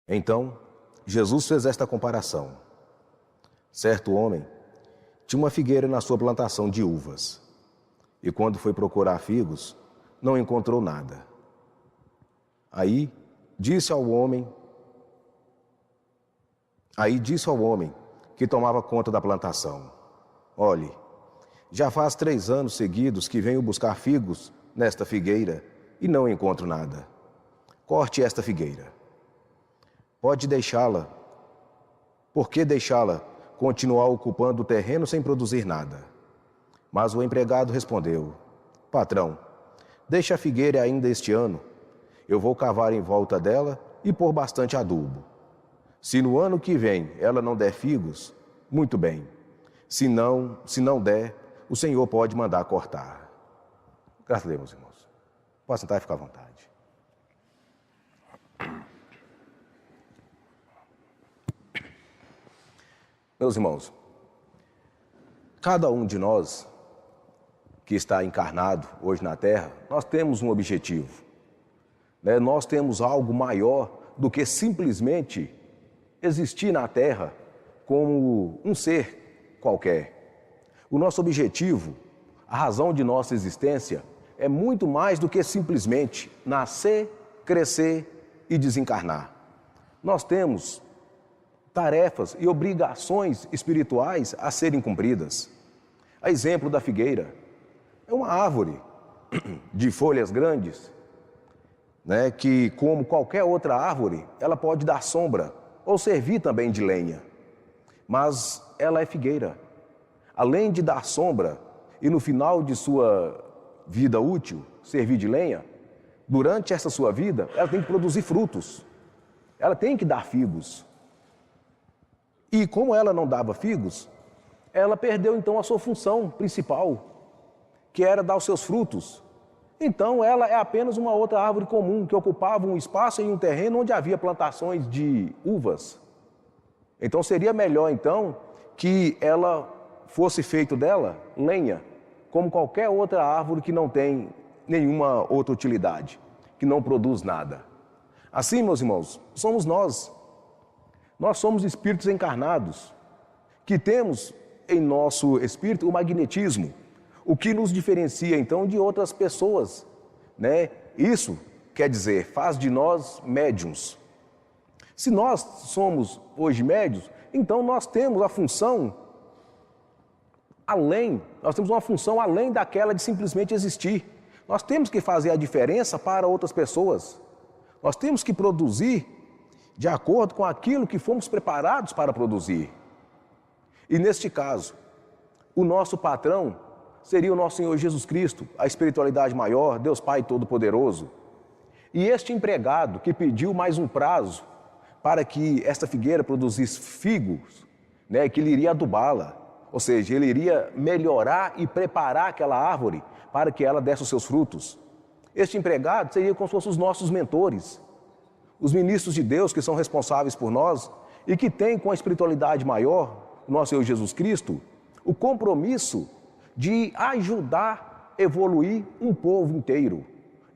Então, Jesus fez esta comparação. Certo homem tinha uma figueira na sua plantação de uvas, e quando foi procurar figos, não encontrou nada. Aí disse ao homem que tomava conta da plantação: olhe, já faz 3 anos seguidos que venho buscar figos nesta figueira e não encontro nada. Corte esta figueira. Pode deixá-la. Por que deixá-la continuar ocupando o terreno sem produzir nada? Mas o empregado respondeu: patrão, deixa a figueira ainda este ano. Eu vou cavar em volta dela e pôr bastante adubo. Se no ano que vem ela não der figos, muito bem. Se não der, o Senhor pode mandar cortar. Graças a Deus, meus irmãos. Pode sentar e ficar à vontade. Meus irmãos, cada um de nós que está encarnado hoje na Terra, nós temos um objetivo. Nós temos algo maior do que simplesmente existir na Terra como um ser qualquer. O nosso objetivo, a razão de nossa existência, é muito mais do que simplesmente nascer, crescer e desencarnar. Nós temos tarefas e obrigações espirituais a serem cumpridas. A exemplo da figueira, é uma árvore de folhas grandes, que, como qualquer outra árvore, ela pode dar sombra ou servir também de lenha. Mas ela é figueira. Além de dar sombra e no final de sua vida útil servir de lenha, durante essa sua vida, ela tem que produzir frutos. Ela tem que dar figos. E como ela não dava figos, ela perdeu então a sua função principal, que era dar os seus frutos. Então ela é apenas uma outra árvore comum que ocupava um espaço em um terreno onde havia plantações de uvas. Então seria melhor então que ela fosse feito dela lenha, como qualquer outra árvore que não tem nenhuma outra utilidade, que não produz nada. Assim, meus irmãos, somos nós. Nós somos espíritos encarnados, que temos em nosso espírito o magnetismo, o que nos diferencia então de outras pessoas, Isso, quer dizer, faz de nós médiuns. Se nós somos hoje médiuns, então nós temos uma função além daquela de simplesmente existir. Nós temos que fazer a diferença para outras pessoas. Nós temos que produzir de acordo com aquilo que fomos preparados para produzir. E neste caso, o nosso patrão seria o nosso Senhor Jesus Cristo, a espiritualidade maior, Deus Pai Todo-Poderoso. E este empregado que pediu mais um prazo para que esta figueira produzisse figos, que ele iria adubá-la, ou seja, ele iria melhorar e preparar aquela árvore para que ela desse os seus frutos. Este empregado seria como se fossem os nossos mentores, os ministros de Deus que são responsáveis por nós e que têm com a espiritualidade maior, nosso Senhor Jesus Cristo, o compromisso de ajudar a evoluir um povo inteiro.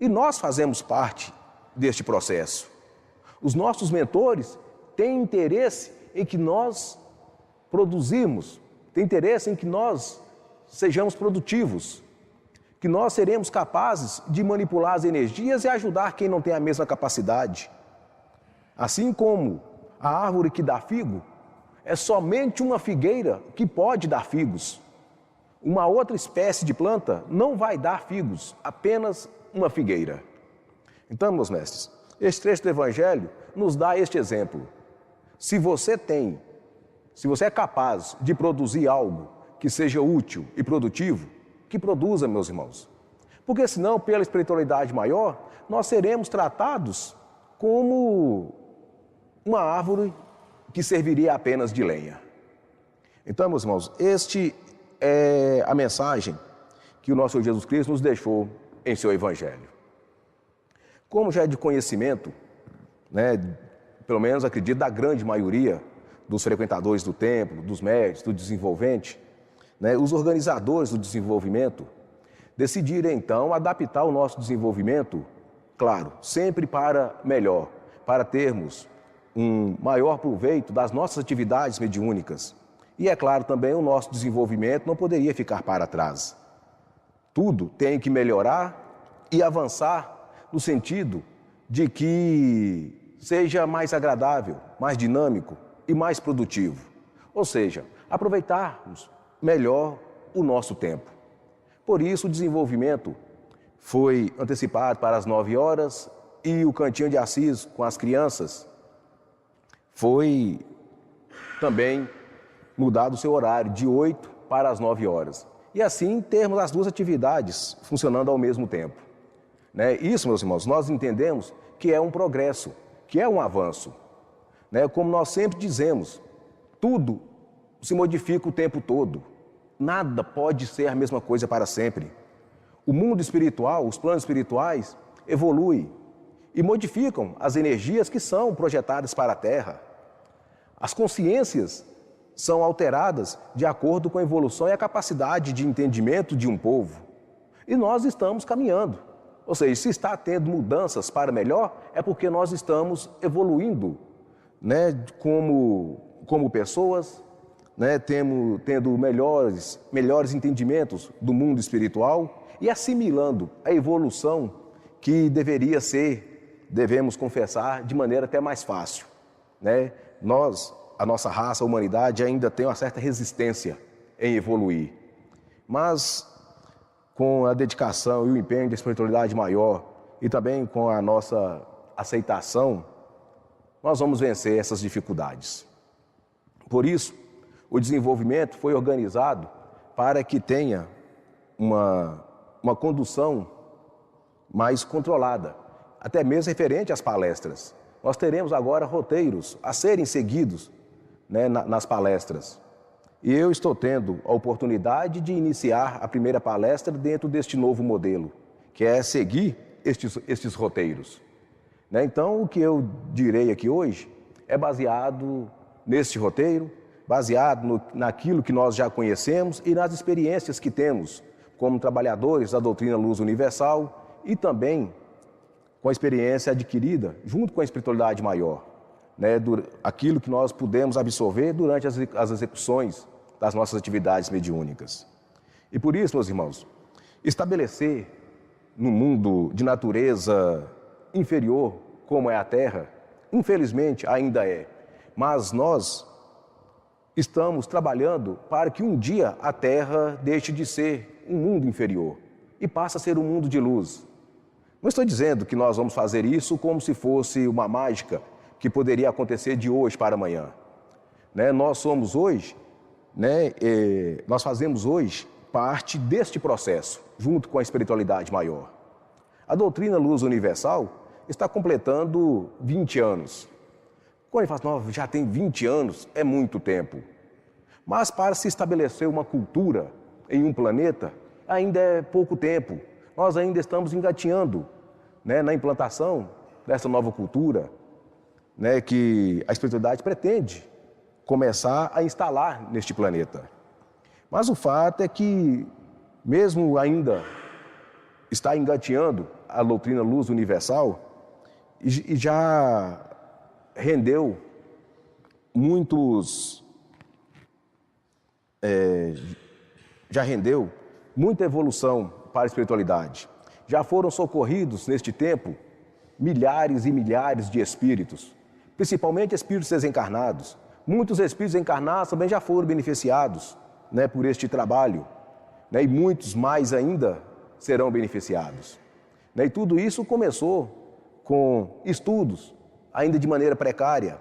E nós fazemos parte deste processo. Os nossos mentores têm interesse em que nós produzimos, têm interesse em que nós sejamos produtivos, que nós seremos capazes de manipular as energias e ajudar quem não tem a mesma capacidade. Assim como a árvore que dá figo é somente uma figueira que pode dar figos. Uma outra espécie de planta não vai dar figos, apenas uma figueira. Então, meus mestres, este trecho do Evangelho nos dá este exemplo. Se você é capaz de produzir algo que seja útil e produtivo, que produza, meus irmãos. Porque senão, pela espiritualidade maior, nós seremos tratados como uma árvore que serviria apenas de lenha. Então, meus irmãos, este é a mensagem que o nosso Senhor Jesus Cristo nos deixou em seu Evangelho. Como já é de conhecimento, pelo menos acredito, da grande maioria dos frequentadores do templo, dos médiuns, do desenvolvente, os organizadores do desenvolvimento decidiram então adaptar o nosso desenvolvimento, claro, sempre para melhor, para termos um maior proveito das nossas atividades mediúnicas. E, é claro, também o nosso desenvolvimento não poderia ficar para trás. Tudo tem que melhorar e avançar no sentido de que seja mais agradável, mais dinâmico e mais produtivo. Ou seja, aproveitarmos melhor o nosso tempo. Por isso, o desenvolvimento foi antecipado para as 9 horas e o Cantinho de Assis com as crianças foi também mudado o seu horário de 8 para as 9 horas. E assim termos as duas atividades funcionando ao mesmo tempo. Isso, meus irmãos, nós entendemos que é um progresso, que é um avanço. Como nós sempre dizemos, tudo se modifica o tempo todo. Nada pode ser a mesma coisa para sempre. O mundo espiritual, os planos espirituais, evoluem e modificam as energias que são projetadas para a Terra. As consciências são alteradas de acordo com a evolução e a capacidade de entendimento de um povo. E nós estamos caminhando. Ou seja, se está tendo mudanças para melhor, é porque nós estamos evoluindo, como pessoas, tendo melhores entendimentos do mundo espiritual e assimilando a evolução que deveria ser, devemos confessar, de maneira até mais fácil. A nossa raça, a humanidade, ainda tem uma certa resistência em evoluir. Mas com a dedicação e o empenho da espiritualidade maior e também com a nossa aceitação, nós vamos vencer essas dificuldades. Por isso, o desenvolvimento foi organizado para que tenha uma condução mais controlada, até mesmo referente às palestras. Nós teremos agora roteiros a serem seguidos nas palestras. E eu estou tendo a oportunidade de iniciar a primeira palestra dentro deste novo modelo, que é seguir estes roteiros. Então, o que eu direi aqui hoje é baseado neste roteiro, baseado naquilo que nós já conhecemos e nas experiências que temos como trabalhadores da doutrina Luz Universal e também com a experiência adquirida junto com a espiritualidade maior, aquilo que nós pudemos absorver durante as execuções das nossas atividades mediúnicas. E por isso, meus irmãos, estabelecer no mundo de natureza inferior, como é a Terra, infelizmente ainda é, mas nós estamos trabalhando para que um dia a Terra deixe de ser um mundo inferior e passe a ser um mundo de luz. Não estou dizendo que nós vamos fazer isso como se fosse uma mágica que poderia acontecer de hoje para amanhã. Nós somos hoje, nós fazemos hoje parte deste processo, junto com a espiritualidade maior. A doutrina Luz Universal está completando 20 anos. Quando ele fala, já tem 20 anos, é muito tempo. Mas para se estabelecer uma cultura em um planeta, ainda é pouco tempo. Nós ainda estamos engatinhando na implantação dessa nova cultura, que a espiritualidade pretende começar a instalar neste planeta. Mas o fato é que, mesmo ainda está engateando a doutrina Luz Universal, e já rendeu muita evolução para a espiritualidade. Já foram socorridos neste tempo milhares e milhares de espíritos, principalmente espíritos desencarnados. Muitos espíritos encarnados também já foram beneficiados por este trabalho, e muitos mais ainda serão beneficiados. E tudo isso começou com estudos, ainda de maneira precária,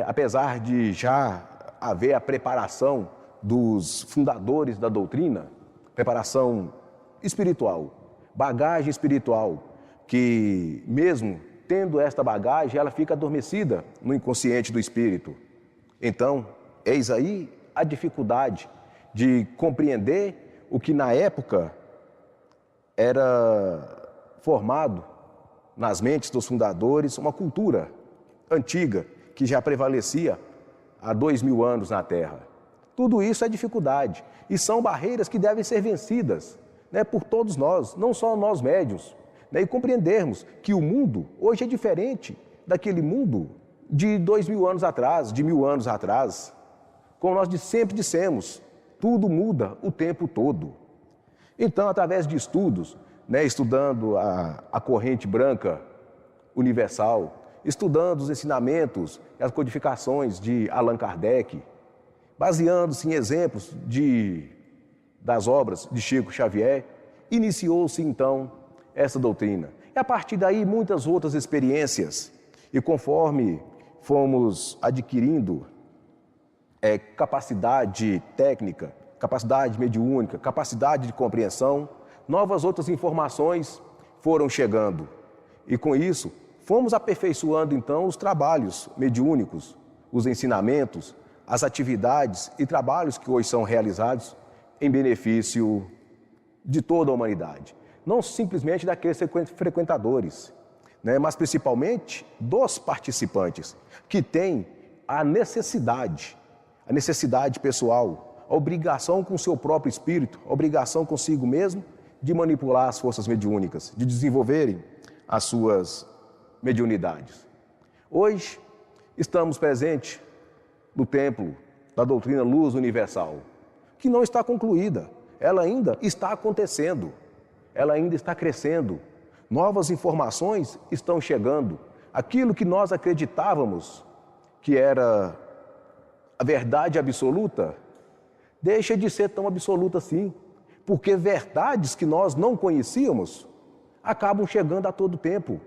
apesar de já haver a preparação dos fundadores da doutrina, preparação espiritual, bagagem espiritual, que mesmo tendo esta bagagem, ela fica adormecida no inconsciente do espírito. Então, eis aí a dificuldade de compreender o que na época era formado nas mentes dos fundadores, uma cultura antiga que já prevalecia há 2000 anos na Terra. Tudo isso é dificuldade e são barreiras que devem ser vencidas por todos nós, não só nós médiuns, e compreendermos que o mundo hoje é diferente daquele mundo de 2000 anos atrás, de 1000 anos atrás. Como nós sempre dissemos, tudo muda o tempo todo. Então, através de estudos, estudando a corrente branca universal, estudando os ensinamentos e as codificações de Allan Kardec, baseando-se em exemplos das obras de Chico Xavier, iniciou-se então essa doutrina. E a partir daí muitas outras experiências, e conforme fomos adquirindo capacidade técnica, capacidade mediúnica, capacidade de compreensão, novas outras informações foram chegando. E com isso, fomos aperfeiçoando então os trabalhos mediúnicos, os ensinamentos, as atividades e trabalhos que hoje são realizados em benefício de toda a humanidade. Não simplesmente daqueles frequentadores, mas principalmente dos participantes, que têm a necessidade pessoal, a obrigação com o seu próprio espírito, a obrigação consigo mesmo de manipular as forças mediúnicas, de desenvolverem as suas mediunidades. Hoje, estamos presentes no templo da doutrina Luz Universal, que não está concluída, ela ainda está acontecendo, ela ainda está crescendo, novas informações estão chegando, aquilo que nós acreditávamos que era a verdade absoluta, deixa de ser tão absoluta assim, porque verdades que nós não conhecíamos acabam chegando a todo tempo.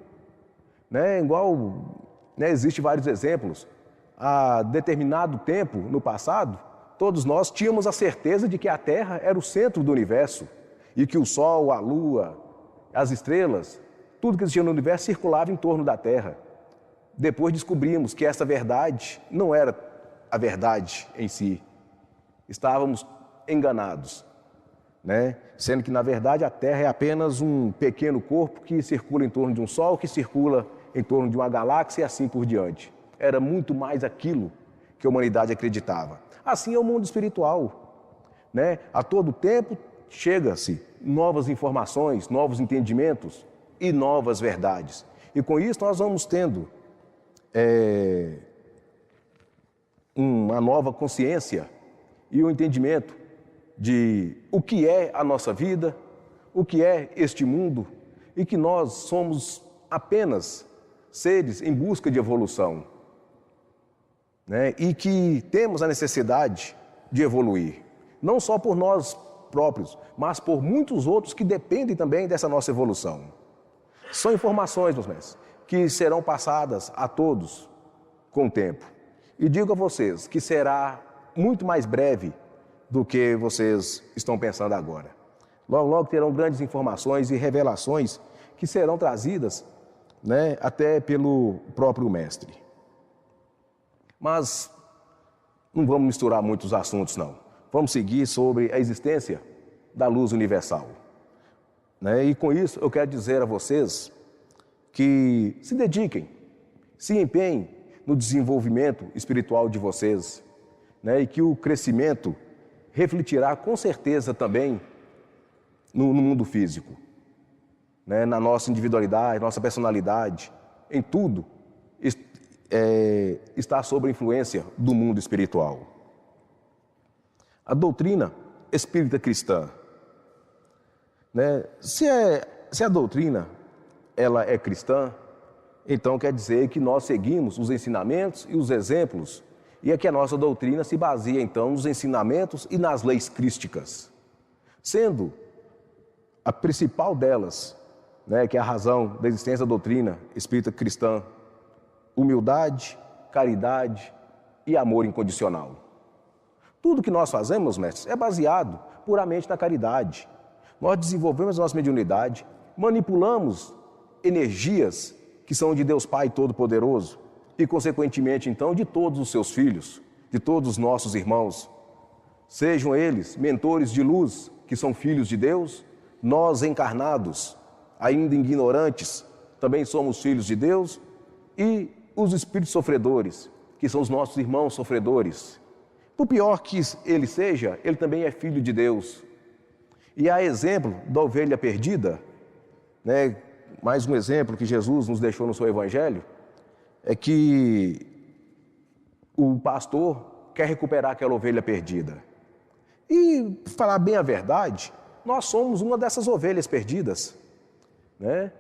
Existem vários exemplos. Há determinado tempo, no passado, todos nós tínhamos a certeza de que a Terra era o centro do universo e que o Sol, a Lua, as estrelas, tudo que existia no universo circulava em torno da Terra. Depois descobrimos que essa verdade não era a verdade em si. Estávamos enganados, Sendo que, na verdade, a Terra é apenas um pequeno corpo que circula em torno de um Sol, que circula em torno de uma galáxia e assim por diante. Era muito mais aquilo que a humanidade acreditava. Assim é o mundo espiritual, A todo tempo chega-se novas informações, novos entendimentos e novas verdades. E com isso nós vamos tendo uma nova consciência e um entendimento de o que é a nossa vida, o que é este mundo e que nós somos apenas seres em busca de evolução, e que temos a necessidade de evoluir, não só por nós próprios, mas por muitos outros que dependem também dessa nossa evolução. São informações, meus mestres, que serão passadas a todos com o tempo. E digo a vocês que será muito mais breve do que vocês estão pensando agora. Logo, logo terão grandes informações e revelações que serão trazidas, até pelo próprio Mestre. Mas não vamos misturar muitos assuntos, não. Vamos seguir sobre a existência da luz universal. E com isso eu quero dizer a vocês que se dediquem, se empenhem no desenvolvimento espiritual de vocês, e que o crescimento refletirá com certeza também no mundo físico, na nossa individualidade, nossa personalidade, em tudo está sob a influência do mundo espiritual. A doutrina espírita cristã, se a doutrina ela é cristã, então quer dizer que nós seguimos os ensinamentos e os exemplos, e é que a nossa doutrina se baseia então nos ensinamentos e nas leis crísticas, sendo a principal delas, que é a razão da existência da doutrina espírita cristã, humildade, caridade e amor incondicional. Tudo que nós fazemos, mestres, é baseado puramente na caridade. Nós desenvolvemos a nossa mediunidade, manipulamos energias que são de Deus Pai Todo-Poderoso e, consequentemente, então, de todos os seus filhos, de todos os nossos irmãos. Sejam eles mentores de luz, que são filhos de Deus, nós encarnados, ainda ignorantes, também somos filhos de Deus, e os espíritos sofredores, que são os nossos irmãos sofredores. Por pior que ele seja, ele também é filho de Deus. E a exemplo da ovelha perdida, mais um exemplo que Jesus nos deixou no seu Evangelho, é que o pastor quer recuperar aquela ovelha perdida. E, falar bem a verdade, nós somos uma dessas ovelhas perdidas, né?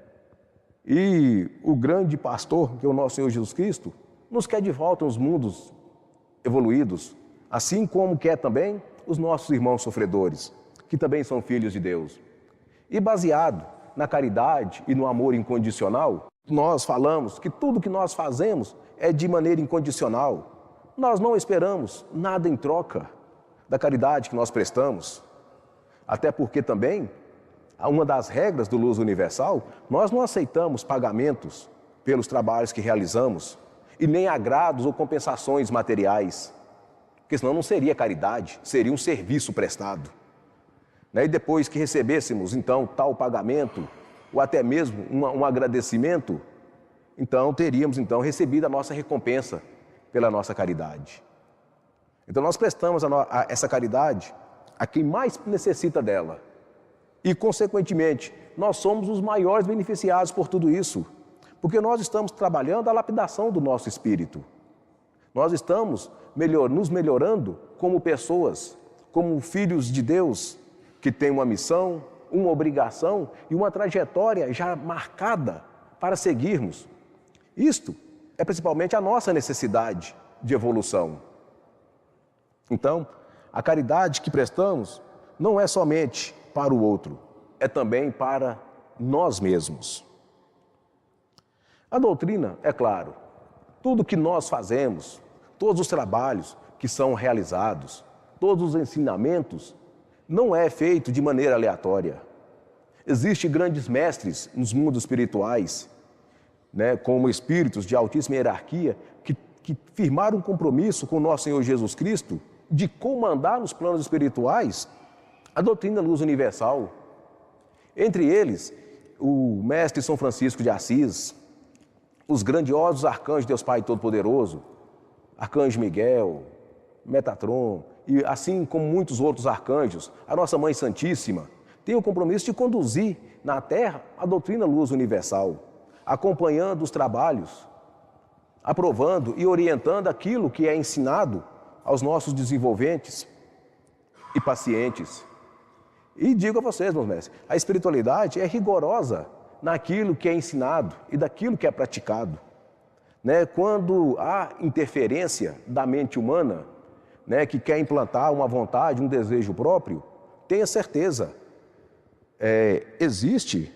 E o grande pastor, que é o nosso Senhor Jesus Cristo, nos quer de volta aos mundos evoluídos, assim como quer também os nossos irmãos sofredores, que também são filhos de Deus. E baseado na caridade e no amor incondicional, nós falamos que tudo que nós fazemos é de maneira incondicional. Nós não esperamos nada em troca da caridade que nós prestamos. Até porque também, uma das regras do Luz Universal, nós não aceitamos pagamentos pelos trabalhos que realizamos e nem agrados ou compensações materiais, porque senão não seria caridade, seria um serviço prestado. E depois que recebêssemos, então, tal pagamento, ou até mesmo um agradecimento, então teríamos então recebido a nossa recompensa pela nossa caridade. Então nós prestamos essa caridade a quem mais necessita dela. E, consequentemente, nós somos os maiores beneficiados por tudo isso, porque nós estamos trabalhando a lapidação do nosso espírito. Nós estamos nos melhorando como pessoas, como filhos de Deus, que têm uma missão, uma obrigação e uma trajetória já marcada para seguirmos. Isto é principalmente a nossa necessidade de evolução. Então, a caridade que prestamos não é somente para o outro, é também para nós mesmos. A doutrina, é claro, tudo que nós fazemos, todos os trabalhos que são realizados, todos os ensinamentos, não é feito de maneira aleatória. Existem grandes mestres nos mundos espirituais, como espíritos de altíssima hierarquia, que firmaram um compromisso com o nosso Senhor Jesus Cristo de comandar nos planos espirituais a doutrina Luz Universal. Entre eles, o mestre São Francisco de Assis, os grandiosos arcanjos de Deus Pai Todo-Poderoso, Arcanjo Miguel, Metatron, e assim como muitos outros arcanjos, a nossa Mãe Santíssima, tem o compromisso de conduzir na Terra a doutrina Luz Universal, acompanhando os trabalhos, aprovando e orientando aquilo que é ensinado aos nossos desenvolventes e pacientes. E digo a vocês, meus mestres, a espiritualidade é rigorosa naquilo que é ensinado e daquilo que é praticado. Quando há interferência da mente humana, que quer implantar uma vontade, um desejo próprio, tenha certeza, existe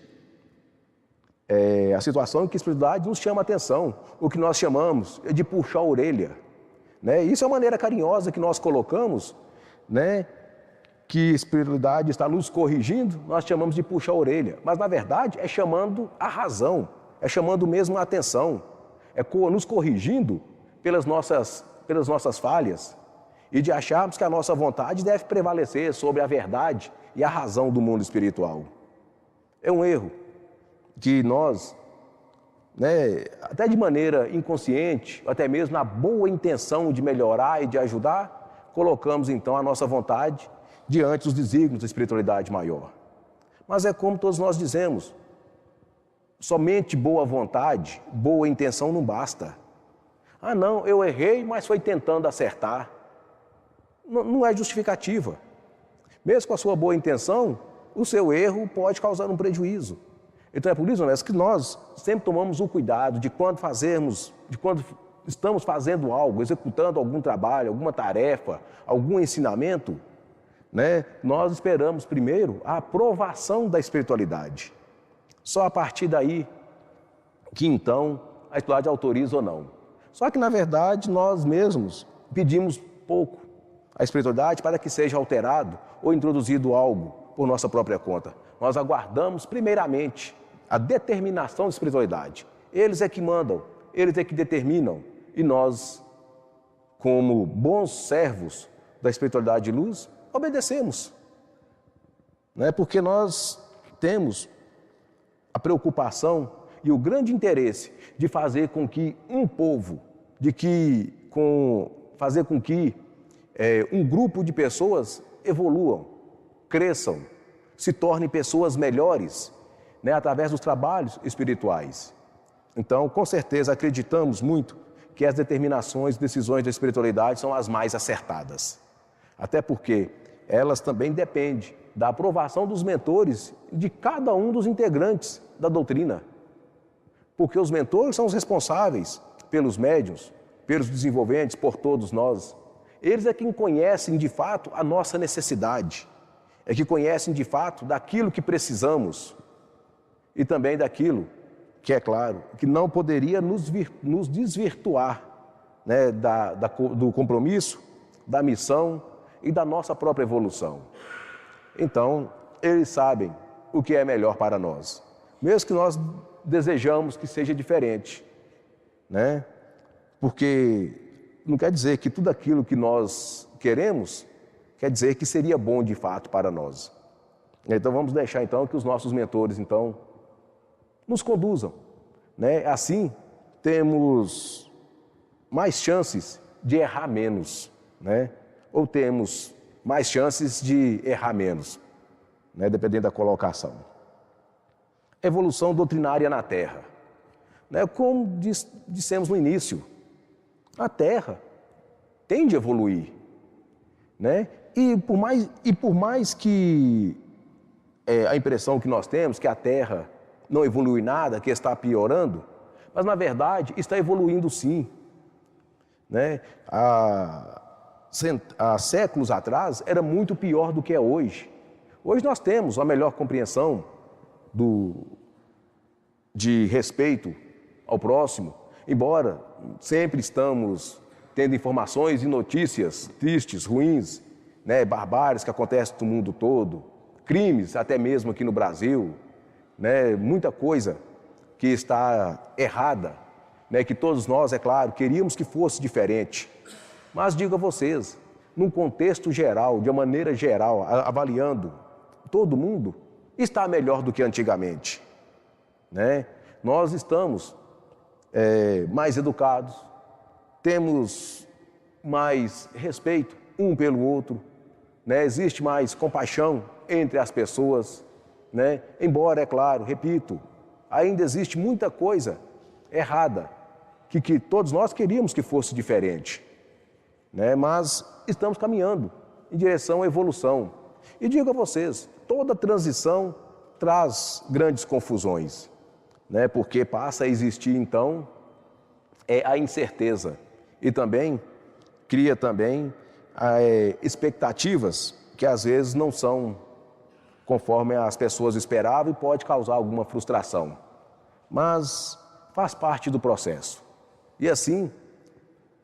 a situação em que a espiritualidade nos chama a atenção, o que nós chamamos de puxar a orelha. Isso é uma maneira carinhosa que nós colocamos, que a espiritualidade está nos corrigindo, nós chamamos de puxar a orelha. Mas, na verdade, é chamando a razão, é chamando mesmo a atenção, é nos corrigindo pelas nossas falhas e de acharmos que a nossa vontade deve prevalecer sobre a verdade e a razão do mundo espiritual. É um erro que nós, até de maneira inconsciente, até mesmo na boa intenção de melhorar e de ajudar, colocamos então a nossa vontade diante dos desígnios da espiritualidade maior. Mas é como todos nós dizemos, somente boa vontade, boa intenção não basta. Ah não, eu errei, mas foi tentando acertar. Não é justificativa. Mesmo com a sua boa intenção, o seu erro pode causar um prejuízo. Então é por isso, que nós sempre tomamos o cuidado de quando estamos fazendo algo, executando algum trabalho, alguma tarefa, algum ensinamento, nós esperamos primeiro a aprovação da espiritualidade. Só a partir daí que então a espiritualidade autoriza ou não. Só que na verdade nós mesmos pedimos pouco à espiritualidade para que seja alterado ou introduzido algo por nossa própria conta. Nós aguardamos primeiramente a determinação da espiritualidade. Eles é que mandam, eles é que determinam. E nós, como bons servos da espiritualidade de luz, obedecemos. Porque nós temos a preocupação e o grande interesse de fazer com que um povo, fazer com que um grupo de pessoas evoluam, cresçam, se tornem pessoas melhores, através dos trabalhos espirituais. Então, com certeza, acreditamos muito que as determinações e decisões da espiritualidade são as mais acertadas. Até porque elas também dependem da aprovação dos mentores de cada um dos integrantes da doutrina. Porque os mentores são os responsáveis pelos médiuns, pelos desenvolventes, por todos nós. Eles é quem conhecem de fato a nossa necessidade, é que conhecem de fato daquilo que precisamos e também daquilo que, é claro, que não poderia nos desvirtuar, né, do compromisso, da missão e da nossa própria evolução. Então, eles sabem o que é melhor para nós, mesmo que nós desejamos que seja diferente, né? Porque não quer dizer que tudo aquilo que nós queremos, quer dizer que seria bom de fato para nós. Então vamos deixar então que os nossos mentores então nos conduzam, né? Assim temos mais chances de errar menos, né? Ou temos mais chances de errar menos, né? Dependendo da colocação. Evolução doutrinária na Terra, né? Como dissemos no início, a Terra tende a evoluir, né? E por mais que a impressão que nós temos que a Terra não evolui nada, que está piorando, mas na verdade está evoluindo sim, né? Há séculos atrás era muito pior do que é hoje. Hoje nós temos a melhor compreensão de respeito ao próximo, embora sempre estamos tendo informações e notícias tristes, ruins, né, barbáries que acontecem no mundo todo, crimes até mesmo aqui no Brasil, né, muita coisa que está errada, né, que todos nós, é claro, queríamos que fosse diferente. Mas digo a vocês, num contexto geral, de uma maneira geral, avaliando todo mundo, está melhor do que antigamente, né? Nós estamos mais educados, temos mais respeito um pelo outro, né? Existe mais compaixão entre as pessoas, né? Embora, é claro, repito, ainda existe muita coisa errada que todos nós queríamos que fosse diferente, né? Mas estamos caminhando em direção à evolução. E digo a vocês, toda transição traz grandes confusões, né? Porque passa a existir então a incerteza e também cria também expectativas que às vezes não são conforme as pessoas esperavam e pode causar alguma frustração, mas faz parte do processo. E assim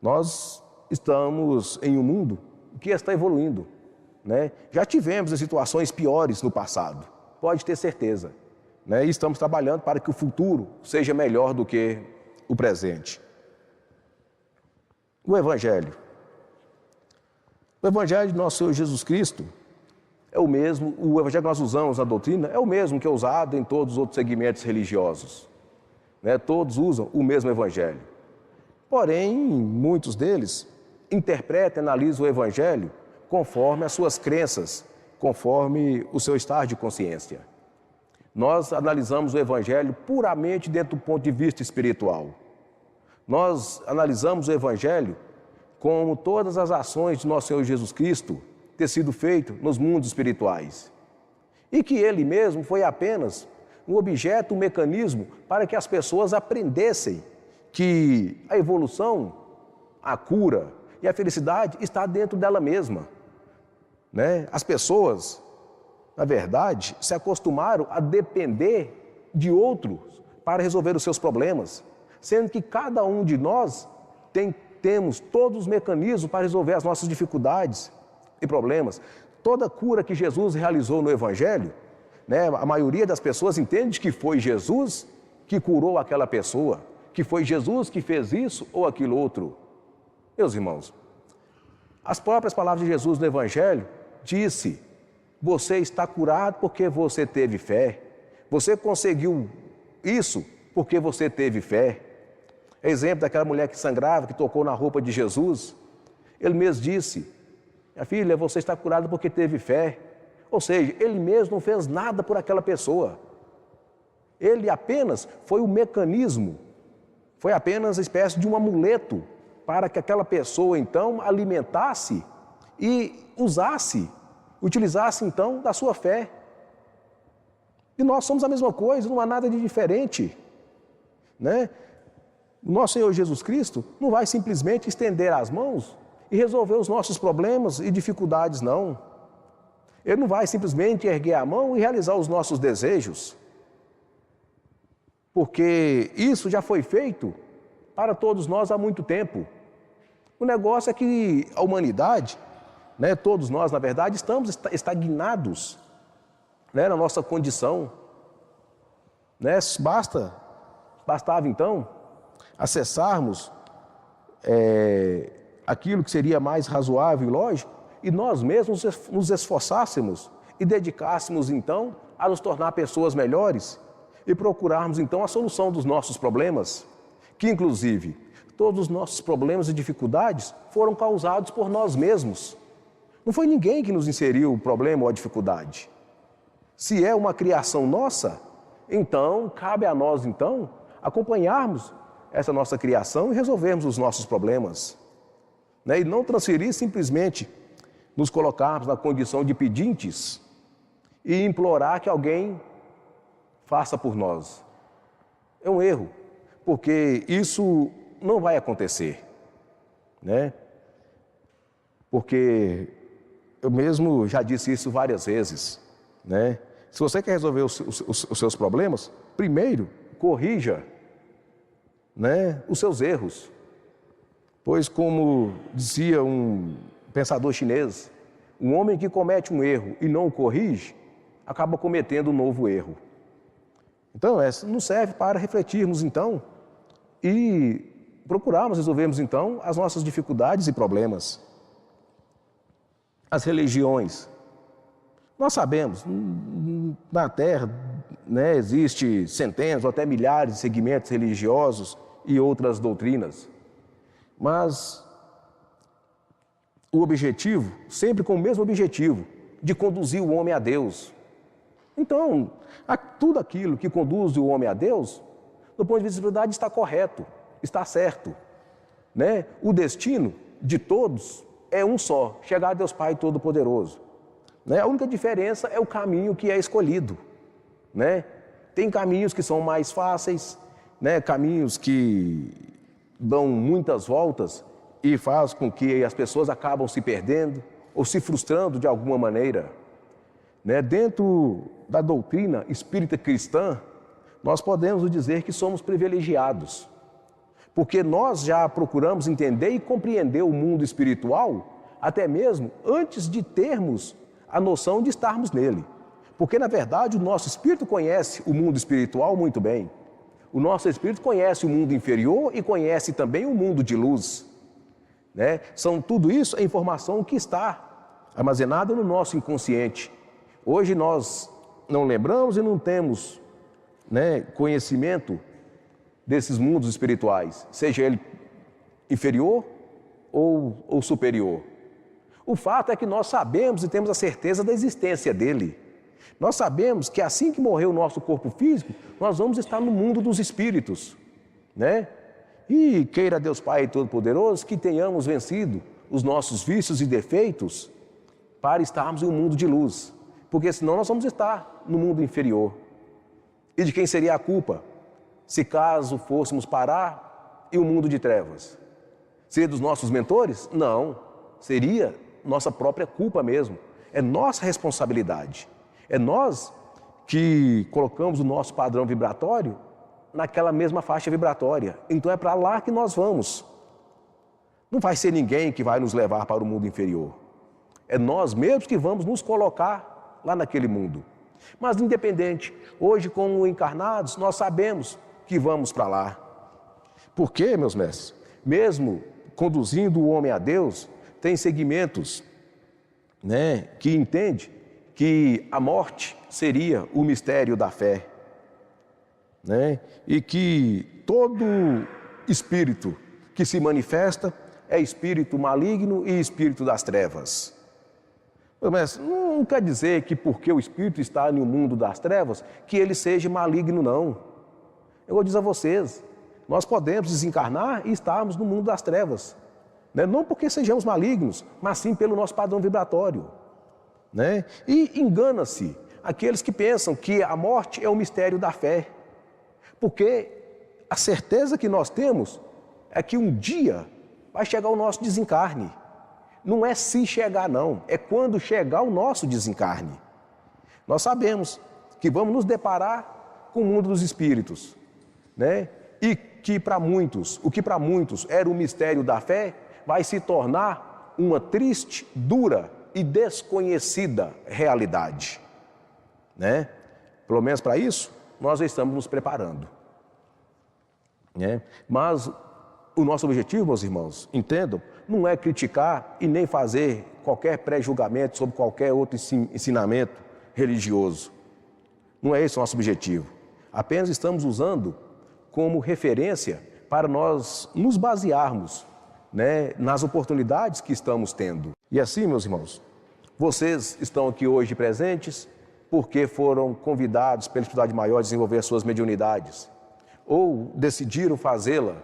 nós estamos em um mundo que está evoluindo, né? Já tivemos situações piores no passado, pode ter certeza, né? E estamos trabalhando para que o futuro seja melhor do que o presente. O Evangelho de nosso Senhor Jesus Cristo é o mesmo, o Evangelho que nós usamos na doutrina é o mesmo que é usado em todos os outros segmentos religiosos, né? Todos usam o mesmo Evangelho. Porém, muitos deles interpretam e analisam o Evangelho conforme as suas crenças, conforme o seu estado de consciência. Nós analisamos o Evangelho puramente dentro do ponto de vista espiritual. Nós analisamos o Evangelho como todas as ações de nosso Senhor Jesus Cristo ter sido feito nos mundos espirituais. E que Ele mesmo foi apenas um objeto, um mecanismo para que as pessoas aprendessem que a evolução, a cura e a felicidade está dentro dela mesma, né? As pessoas, na verdade, se acostumaram a depender de outros para resolver os seus problemas, sendo que cada um de nós temos todos os mecanismos para resolver as nossas dificuldades e problemas. Toda cura que Jesus realizou no Evangelho, né, a maioria das pessoas entende que foi Jesus que curou aquela pessoa, que foi Jesus que fez isso ou aquilo outro. Meus irmãos, as próprias palavras de Jesus no Evangelho disse: você está curado porque você teve fé, você conseguiu isso porque você teve fé. Exemplo daquela mulher que sangrava, que tocou na roupa de Jesus, ele mesmo disse: minha filha, você está curada porque teve fé. Ou seja, ele mesmo não fez nada por aquela pessoa. Ele apenas foi o mecanismo, Foi apenas uma espécie de um amuleto para que aquela pessoa, então, alimentasse e utilizasse, então, da sua fé. E nós somos a mesma coisa, não há nada de diferente, né? O nosso Senhor Jesus Cristo não vai simplesmente estender as mãos e resolver os nossos problemas e dificuldades, não. Ele não vai simplesmente erguer a mão e realizar os nossos desejos, porque isso já foi feito para todos nós há muito tempo. O negócio é que a humanidade, né, todos nós, na verdade, estamos estagnados, né, na nossa condição. Né? Bastava então acessarmos aquilo que seria mais razoável e lógico, e nós mesmos nos esforçássemos e dedicássemos então a nos tornar pessoas melhores e procurarmos então a solução dos nossos problemas, que inclusive todos os nossos problemas e dificuldades foram causados por nós mesmos. Não foi ninguém que nos inseriu o problema ou a dificuldade. Se é uma criação nossa, então cabe a nós então acompanharmos essa nossa criação e resolvermos os nossos problemas, né? E não transferir simplesmente nos colocarmos na condição de pedintes e implorar que alguém faça por nós. É um erro, porque isso não vai acontecer, né? Porque eu mesmo já disse isso várias vezes, né? Se você quer resolver os seus problemas, primeiro corrija, né, os seus erros. Pois, como dizia um pensador chinês, um homem que comete um erro e não o corrige, acaba cometendo um novo erro. Então, nos serve para refletirmos então e procurarmos resolvermos então as nossas dificuldades e problemas. As religiões. Nós sabemos, na Terra, né, existe centenas ou até milhares de segmentos religiosos e outras doutrinas. Mas o objetivo, sempre com o mesmo objetivo, de conduzir o homem a Deus. Então, tudo aquilo que conduz o homem a Deus, do ponto de vista da verdade, está correto, está certo, né? O destino de todos é um só, chegar a Deus Pai Todo-Poderoso. Né? A única diferença é o caminho que é escolhido, né? Tem caminhos que são mais fáceis, né? Caminhos que dão muitas voltas e faz com que as pessoas acabam se perdendo ou se frustrando de alguma maneira. Né? Dentro da doutrina espírita cristã, nós podemos dizer que somos privilegiados, porque nós já procuramos entender e compreender o mundo espiritual até mesmo antes de termos a noção de estarmos nele. Porque, na verdade, o nosso espírito conhece o mundo espiritual muito bem. O nosso espírito conhece o mundo inferior e conhece também o mundo de luz. Né? Tudo isso é informação que está armazenada no nosso inconsciente. Hoje nós não lembramos e não temos, né, conhecimento desses mundos espirituais, seja ele inferior ou superior. O fato é que nós sabemos e temos a certeza da existência dele. Nós sabemos que assim que morrer o nosso corpo físico, nós vamos estar no mundo dos espíritos, né? E queira Deus Pai Todo-Poderoso que tenhamos vencido os nossos vícios e defeitos para estarmos em um mundo de luz, porque senão nós vamos estar no mundo inferior. E de quem seria a culpa, se caso fôssemos parar em um mundo de trevas? Seria dos nossos mentores? Não, seria nossa própria culpa mesmo, é nossa responsabilidade. É nós que colocamos o nosso padrão vibratório naquela mesma faixa vibratória. Então é para lá que nós vamos. Não vai ser ninguém que vai nos levar para o mundo inferior. É nós mesmos que vamos nos colocar lá naquele mundo. Mas independente, hoje como encarnados, nós sabemos que vamos para lá. Por quê, meus mestres? Mesmo conduzindo o homem a Deus, tem segmentos, né, que entende que a morte seria o mistério da fé, né? E que todo espírito que se manifesta é espírito maligno e espírito das trevas. Mas não quer dizer que porque o espírito está no mundo das trevas, que ele seja maligno, não. Eu vou dizer a vocês, nós podemos desencarnar e estarmos no mundo das trevas. Né? Não porque sejamos malignos, mas sim pelo nosso padrão vibratório. Né? E engana-se aqueles que pensam que a morte é o mistério da fé. Porque a certeza que nós temos é que um dia vai chegar o nosso desencarne. Não é se chegar não, é quando chegar o nosso desencarne. Nós sabemos que vamos nos deparar com o mundo dos espíritos, né? E que para muitos, o que para muitos era o mistério da fé, vai se tornar uma triste, dura e desconhecida realidade, né? Pelo menos para isso, nós já estamos nos preparando, né? Mas o nosso objetivo, meus irmãos, entendam, não é criticar e nem fazer qualquer pré-julgamento sobre qualquer outro ensinamento religioso. Não é esse o nosso objetivo. Apenas estamos usando como referência para nós nos basearmos, né, nas oportunidades que estamos tendo. E assim, meus irmãos, vocês estão aqui hoje presentes porque foram convidados pela Espiritualidade Maior a desenvolver as suas mediunidades, ou decidiram fazê-la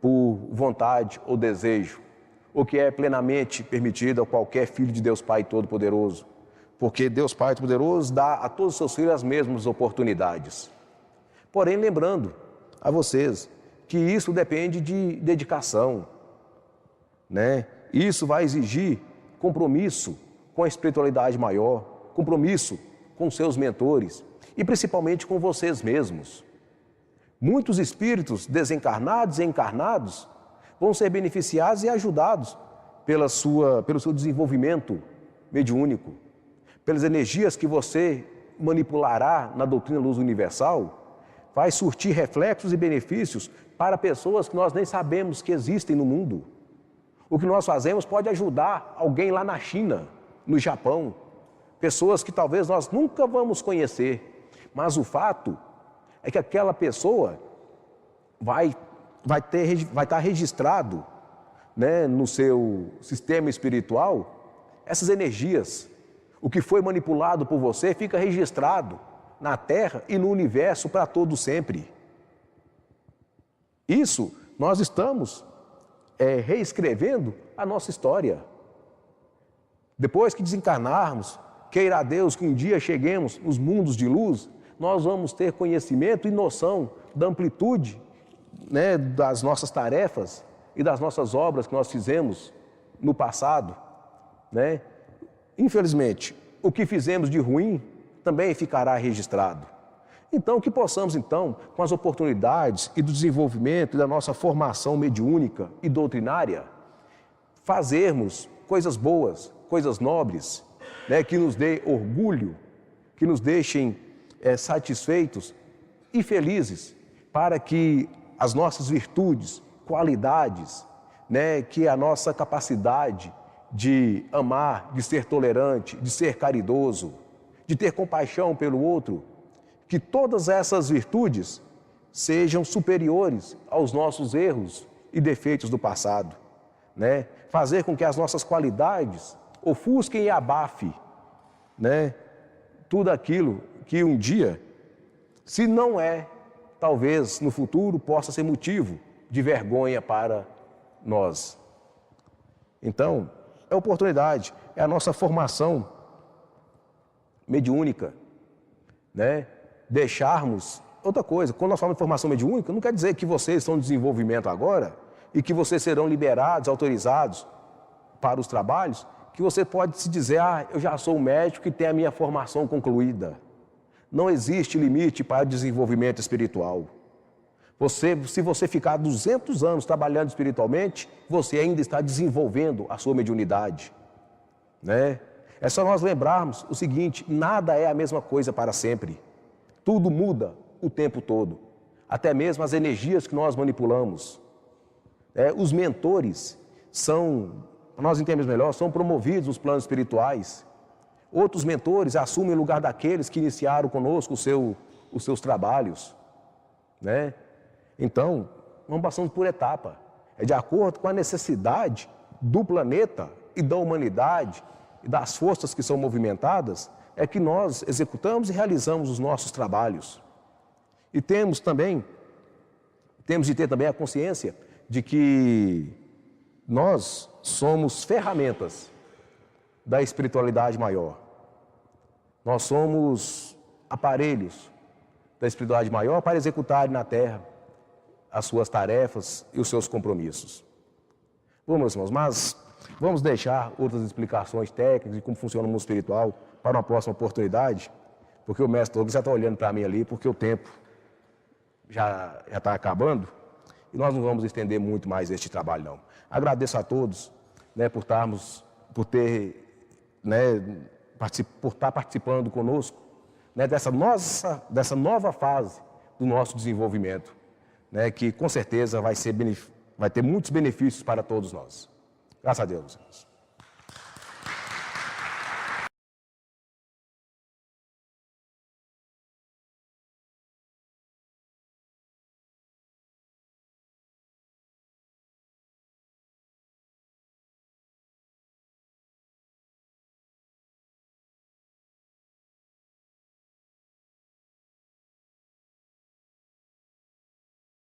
por vontade ou desejo, o que é plenamente permitido a qualquer filho de Deus Pai Todo-Poderoso, porque Deus Pai Todo-Poderoso dá a todos os seus filhos as mesmas oportunidades. Porém, lembrando a vocês que isso depende de dedicação, né? Isso vai exigir compromisso com a espiritualidade maior, compromisso com seus mentores e principalmente com vocês mesmos. Muitos espíritos desencarnados e encarnados vão ser beneficiados e ajudados pelo seu desenvolvimento mediúnico, pelas energias que você manipulará na doutrina Luz Universal, vai surtir reflexos e benefícios para pessoas que nós nem sabemos que existem no mundo. O que nós fazemos pode ajudar alguém lá na China, no Japão, pessoas que talvez nós nunca vamos conhecer, mas o fato é que aquela pessoa vai estar registrado, né, no seu sistema espiritual, essas energias. O que foi manipulado por você fica registrado na Terra e no universo para todo sempre. Isso nós estamos reescrevendo a nossa história. Depois que desencarnarmos, queira Deus que um dia cheguemos nos mundos de luz, nós vamos ter conhecimento e noção da amplitude, né, das nossas tarefas e das nossas obras que nós fizemos no passado, né? Infelizmente, o que fizemos de ruim também ficará registrado. Então, que possamos, então, com as oportunidades e do desenvolvimento e da nossa formação mediúnica e doutrinária, fazermos coisas boas, coisas nobres, né, que nos dê orgulho, que nos deixem satisfeitos e felizes, para que as nossas virtudes, qualidades, né, que a nossa capacidade de amar, de ser tolerante, de ser caridoso, de ter compaixão pelo outro, que todas essas virtudes sejam superiores aos nossos erros e defeitos do passado, né? Fazer com que as nossas qualidades ofusquem e abafem, né, tudo aquilo que um dia, se não é, talvez no futuro possa ser motivo de vergonha para nós. Então, é oportunidade, é a nossa formação mediúnica, né? Deixarmos outra coisa. Quando nós falamos de formação mediúnica, não quer dizer que vocês estão em desenvolvimento agora e que vocês serão liberados, autorizados para os trabalhos, que você pode se dizer, eu já sou um médico e tenho a minha formação concluída. Não existe limite para o desenvolvimento espiritual. Se você ficar 200 anos trabalhando espiritualmente, você ainda está desenvolvendo a sua mediunidade, né? É só nós lembrarmos o seguinte, nada é a mesma coisa para sempre. Tudo muda o tempo todo, até mesmo as energias que nós manipulamos. Os mentores são, para nós entendermos melhor, são promovidos nos planos espirituais. Outros mentores assumem o lugar daqueles que iniciaram conosco os seus trabalhos, né? Então, vamos passando por etapa. É de acordo com a necessidade do planeta e da humanidade e das forças que são movimentadas, é que nós executamos e realizamos os nossos trabalhos. E temos também Temos de ter também a consciência de que nós somos ferramentas da espiritualidade maior. Nós somos aparelhos da espiritualidade maior para executar na terra as suas tarefas e os seus compromissos. Bom, meus irmãos, mas vamos deixar outras explicações técnicas de como funciona o mundo espiritual para uma próxima oportunidade, porque o mestre Douglas já está olhando para mim ali, porque o tempo já está acabando e nós não vamos estender muito mais este trabalho, não. Agradeço a todos, né, por estar participando conosco, né, dessa nova fase do nosso desenvolvimento, né, que com certeza vai ter muitos benefícios para todos nós. Graças a Deus.